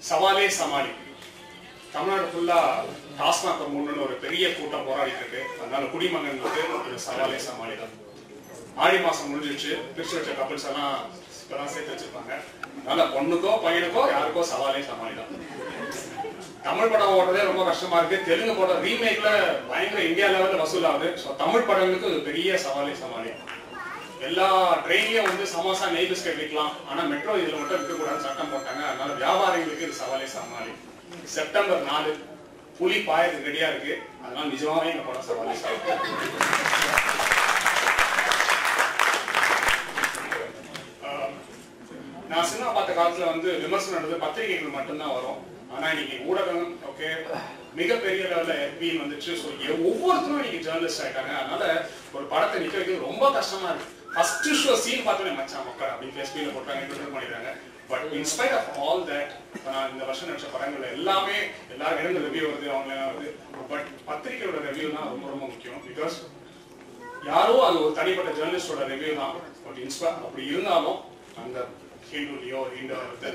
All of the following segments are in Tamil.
சவாலே சமாளி. தமிழ்நாடு ஃபுல்லா டாஸ்மாக் முன்னு ஒரு பெரிய கூட்டம் போராடிட்டு இருக்கு. அதனால குடிமகன்களுக்கு ஒரு சவாலே சமாளி தான். ஆடி மாசம் முடிஞ்சிருச்சு, பிரிச்சு வச்ச கப்பல்ஸ் எல்லாம் இப்பதான் சேர்த்து வச்சிருப்பாங்க. அதனால பொண்ணுக்கோ பையனுக்கோ யாருக்கோ சவாலே சமாளி தான். தமிழ் படம் ஓடுறதே ரொம்ப கஷ்டமா இருக்கு. தெலுங்கு படம் ரீமேக்ல பயங்கர இந்தியா லெவல்ல வசூல் ஆகுது. ஸோ தமிழ் படங்களுக்கு ஒரு பெரிய சவாலே சமாளி. எல்லா ட்ரெயின்லயும் வந்து சமோசா நெய் பிஸ்கட் விற்கலாம், ஆனா மெட்ரோ இதுல மட்டும் விற்கக்கூடாது சட்டம் போட்டாங்க. அதனால வியாபாரிகளுக்கு இது சவாலே சமாளி. செப்டம்பர் 4 புலி பாயத்துக்கு ரெடியா இருக்கு. அதனால நிஜமாவே எங்க படம் சவாலே சமாளி. நான் சினிமா பார்த்த காலத்துல வந்து விமர்சனம் பத்திரிகைகள் மட்டும்தான் வரும். ஆனா இன்னைக்கு ஊடகம் ஓகே மிகப்பெரிய லெவல்ல எஃபின்னு வந்துச்சு. ஸோ ஒவ்வொருத்தரும் இன்னைக்கு ஜேர்னலிஸ்ட் ஆயிட்டாங்க. அதனால ஒரு படத்தை நிக்க வைக்கிறது ரொம்ப கஷ்டமா இருக்கு. ஃபர்ஸ்ட் ஷோ சீன் பார்த்தோன்னே மச்சான் மக்கள் அப்படின்னு ஃபேஸ்புக்ல போட்டாங்க, ட்விட்டர் பண்ணிடுறாங்க. But in spite of all that நான் இந்த வருஷம் நடிச்ச படங்கள் எல்லாமே எல்லாரும் இருந்து ரிவ்யூ வருது, அவங்க வருது. பட் பத்திரிகையோட ரிவ்யூ தான் ரொம்ப ரொம்ப முக்கியம். பிகாஸ் யாரோ அது ஒரு தனிப்பட்ட ஜேர்னலிஸ்டோட ரிவ்யூ தான். பட் அப்படி இருந்தாலும் அந்த ஹிந்துலையோ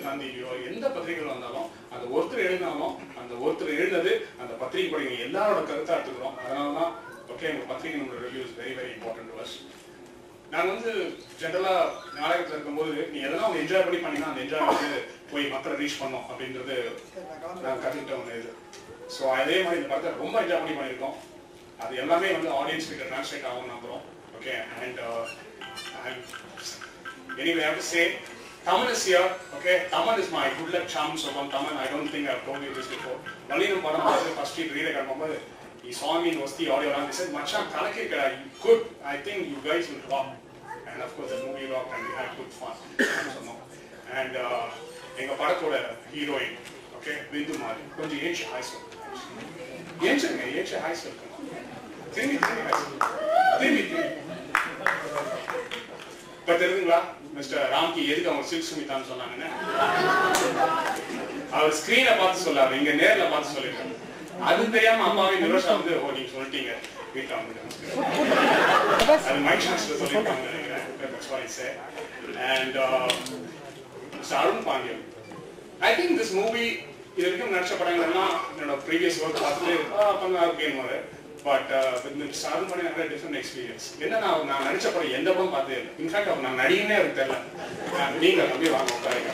நந்திலையோ எந்த பத்திரிகைகள் வந்தாலும் அந்த ஒருத்தர் எழுதினாலும் அந்த ஒருத்தர் எழுந்தது அந்த பத்திரிகை படிங்க எல்லாரோட கருத்தா எடுத்துக்கிறோம். அதனாலதான் ஓகே எங்க பத்திரிகை review is very very important to us. நாங்க வந்து ஜென்ரலா நாடகத்துல இருக்கும்போது நீ எதனா அவங்க என்ஜாய் பண்ணி பண்ணீங்கன்னா அந்த என்ஜாய் வந்து போய் மக்களை ரீச் பண்ணோம் அப்படின்றது நாங்க கத்துக்கிட்ட ஒன்று இது. ஸோ அதே மாதிரி இந்த படத்தை ரொம்ப என்ஜாய் பண்ணி பண்ணியிருக்கோம். அது எல்லாமே வந்து ஆடியன்ஸ் கிட்ட டிரான்ஸ்லேட் ஆகும் நம்புறோம். Okay and anyway I have to say Taman is here. Okay, Taman is my good luck charm. So from Taman, I don't think I've told you this before. Nalinam padam first street read it. He saw me in Wasti audio and he said, "Machan, kalake kada, you good. I think you guys will rock." And of course the movie rocked and we had good fun. And enga padathoda heroine, okay, Bindu Mari, konja age high school. Age high school. Three high school. Three. But தெரியுங்களா மிஸ்டர் ராம்கி எதுக்கு அவங்க சில்க் சுமிதான்னு சொன்னாங்கன்னு அவர் ஸ்கிரீனை பார்த்து சொல்லாரு, இங்க நேர்ல பார்த்து சொல்லிருக்காங்க. அது தெரியாம அம்மாவே நிரோஷா வந்து ஓ நீங்க சொல்லிட்டீங்க வீட்டுல வந்து அது மைக் சான்ஸ்ல சொல்லிருக்காங்க நினைக்கிறேன். And mister Arun Pandiyan, I think this movie இது வரைக்கும் நடிச்ச படங்கள் எல்லாம் என்னோட ப்ரீவியஸ் ஒர்க் பார்த்துட்டு பண்ணா இருக்கேன். பட் மிஸ்டர் அருண் பாண்டியன் நிறைய டிஃப்ரெண்ட் எக்ஸ்பீரியன்ஸ். என்னன்னா நான் நடிச்ச படம் எந்த படம் பார்த்தே இல்லை. இன்ஃபேக்ட் அவர் நான் நடிகனே அவருக்கு தெரியல. நீங்க நம்பி வாங்க உட்காருங்க.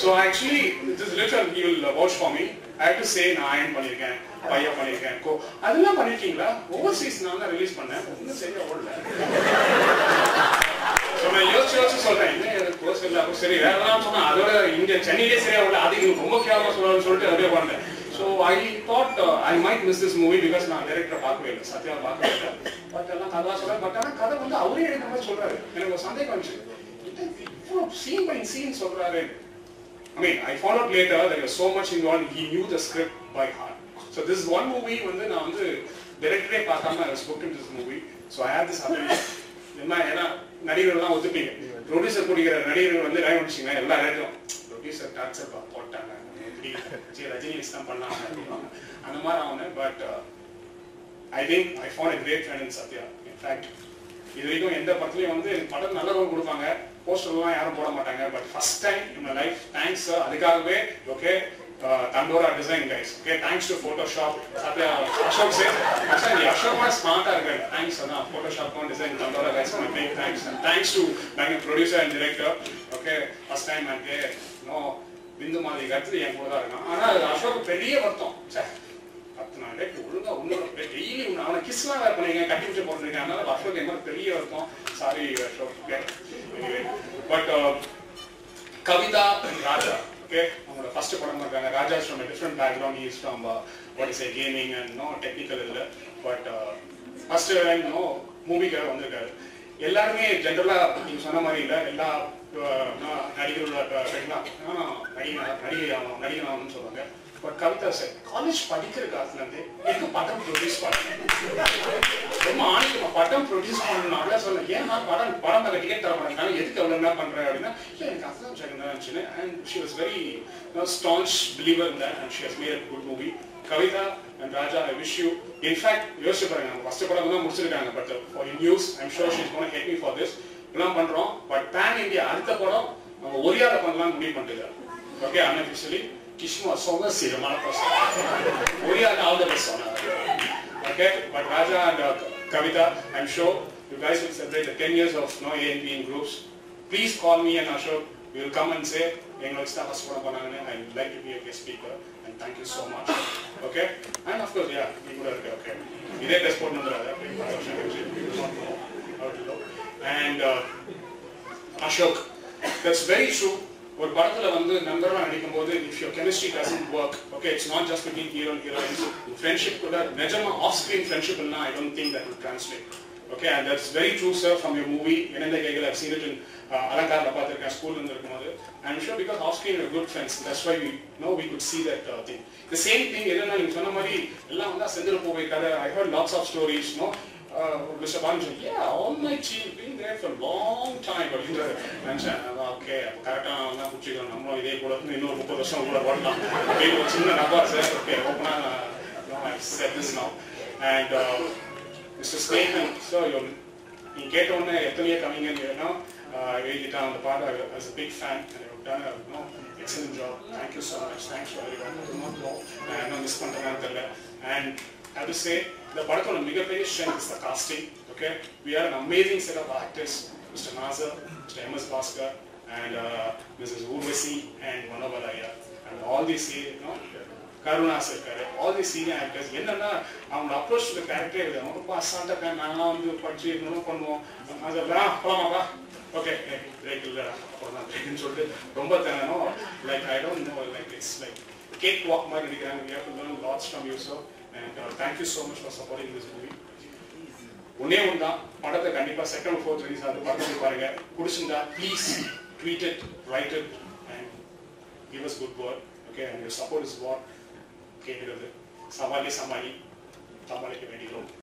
So actually this litre he will watch for me. I have to say நான் அயன் பண்ணியிருக்கேன், பையா பண்ணியிருக்கேன், அதெல்லாம் பண்ணிருக்கீங்களா? ஓவர்சீஸ் நான் தான் ரிலீஸ் பண்ணேன், ஒன்றும் சரியா ஓடல. நான் யோசிச்சு சொல்றேன் என்ன கோர்ஸ் இல்லை அப்போ சரி வேற எல்லாம் சொன்னா அதோட இங்க சென்னையிலே சரியா ஓடல, அது ரொம்ப கேவலமா சொல்லணும்னு சொல்லிட்டு அப்படியே பண்ணேன். So I thought I might miss this movie because நான் டைரக்டரை பார்க்கவே இல்லை, சத்யா பார்க்கவே இல்லை. பட் எல்லாம் கதை சொல்றேன். பட் ஆனால் கதை வந்து அவரே எழுதுற மாதிரி சொல்றாரு. எனக்கு ஒரு சந்தேகம் வந்துச்சு, இவ்வளோ சீன் பை சீன் சொல்றாரு. I mean, I found out later that there was so much involved. He knew the script by heart. So this is one movie வந்து நான் வந்து டைரக்டரே பார்க்காம I was booked into this movie. So I had this ability. ஏன்னா நடிகர்கள்லாம் ஒத்துப்பீங்க, ப்ரொடியூசர் குடிக்கிற நடிகர்கள் வந்து டைம் முடிச்சிங்கன்னா எல்லா ரேட்டும் ப்ரொடியூசர் டாக்ஸர் போட்டாங்க ரஜினி தான் பண்ணாங்க அந்த மாதிரி ஆகணும். But I think I found a great friend in Sathya. In fact இது வரைக்கும் எந்த படத்துலையும் வந்து படம் நல்ல ரோல் கொடுப்பாங்க, போஸ்டர்லாம் யாரும் போட மாட்டாங்க. But first time in my life thanks sir. அதுக்காகவே okay Tandora design guys. Okay, thanks to Photoshop. Satya Ashok said, "Actually, Ashok was smarter guy. Thanks for Photoshop and design Tandora guys. My big thanks. And thanks to my producer and director. Okay, first time I'm there. No, Bindu Mari கத்து என் கூட தான் இருக்கான். ஆனா அசோக் பெரிய வருத்தம். சார் 10 நாள் டேட் ஒழுங்கா உன்னோட டெய்லி அவனை கிஸ்லாம் வேற பண்ணீங்க, கட்டி பிடிச்சி போட்டுருக்கேன். அதனால அசோக் எங்க பெரிய வருத்தம். Sorry Ashok. Anyway but Kavitha Raja okay அவங்களோட ஃபர்ஸ்ட் படம் இருக்காங்க. Raja is from a different background. He is from what is a gaming and no technical இல்ல. பட் ஃபர்ஸ்ட் டைம் நோ மூவிக்காக வந்திருக்காரு. எல்லாருமே ஜென்ரலா நீங்க சொன்ன மாதிரி இல்ல, எல்லா நடிகர்களோட நடிகனாகணும்னு சொல்லுவாங்க. பட் கவிதா சார் காலேஜ் படிக்கிற காலத்துல இருந்து எனக்கு படம் ப்ரொடியூஸ் பண்ணேன். ரொம்ப ஆணிக்கு படம் ப்ரொடியூஸ் பண்ணணும் அப்படியே சொல்ல. ஏன் நான் படம் மேல டிக்கெட் தர மாட்டேன், எதுக்கு அவ்வளவு என்ன பண்றேன் அப்படின்னா இல்லை எனக்கு அதுதான் Jagan. And she was very staunch believer in that and she has made a good movie. Kavita and Raja, I wish you. In fact, யோசிச்சு பாருங்க, ஃபர்ஸ்ட் படம் தான் முடிச்சிருக்காங்க. But for your news, I'm sure she's going to hate me for this. எல்லாம் பண்றோம். பட் பேன் இந்தியா அடுத்த படம் நம்ம ஒரியால பண்ணலாம் முடிவு பண்ணிட்டு okay unofficially. Kishma Songa Siramana person. We are all the best on okay, but Raja and Kavita, I'm sure you guys will celebrate the 10 years of A&P in groups. Please call me and Ashok. We will come and say, I would like to be a guest speaker, and thank you so much. Okay? And of course, yeah, we would have okay. And Ashok, that's very true. ஒரு படத்துல வந்து நண்பர்களா நடிக்கும்போது if your chemistry doesn't work, okay, it's not just between hero and heroines. Friendship கூட நிஜமா off-screen friendship இல்லனா I don't think that will translate. Okay, and that's very true, sir, from your movie. Enenda Kegala, I've seen it in Alankarla Pathirka school in the I'm sure because off-screen we're good friends. That's why we could see that thing. The same thing, Elena, in Sonamari, I heard lots of stories, Mr. Bhan said, yeah, all my team been there for a long time. But I said, okay, okay, I said this now. And Mr. Snehan, sir, you get on there, coming in here now. I really on the part. I was a big fan, and you've done an excellent job. Thank you so much. Thanks for everyone. And I have to say, the Padatona Migapay strength is the casting. Okay, we are an amazing set of actors, Mr. Nazar, Mr. M.S. Bhaskar, and Mrs. Urvasi, and Manobalaya, and all these, Karuna Sarkar, all these senior actors. Our approach to the character is okay, regular, like I don't know, like it's like cakewalk, we have to learn lots from you, sir. And thank you so much for supporting this movie. Second or fourth release, please tweet it, write it, and give us good word. Okay, and your support is what? Okay, Samali,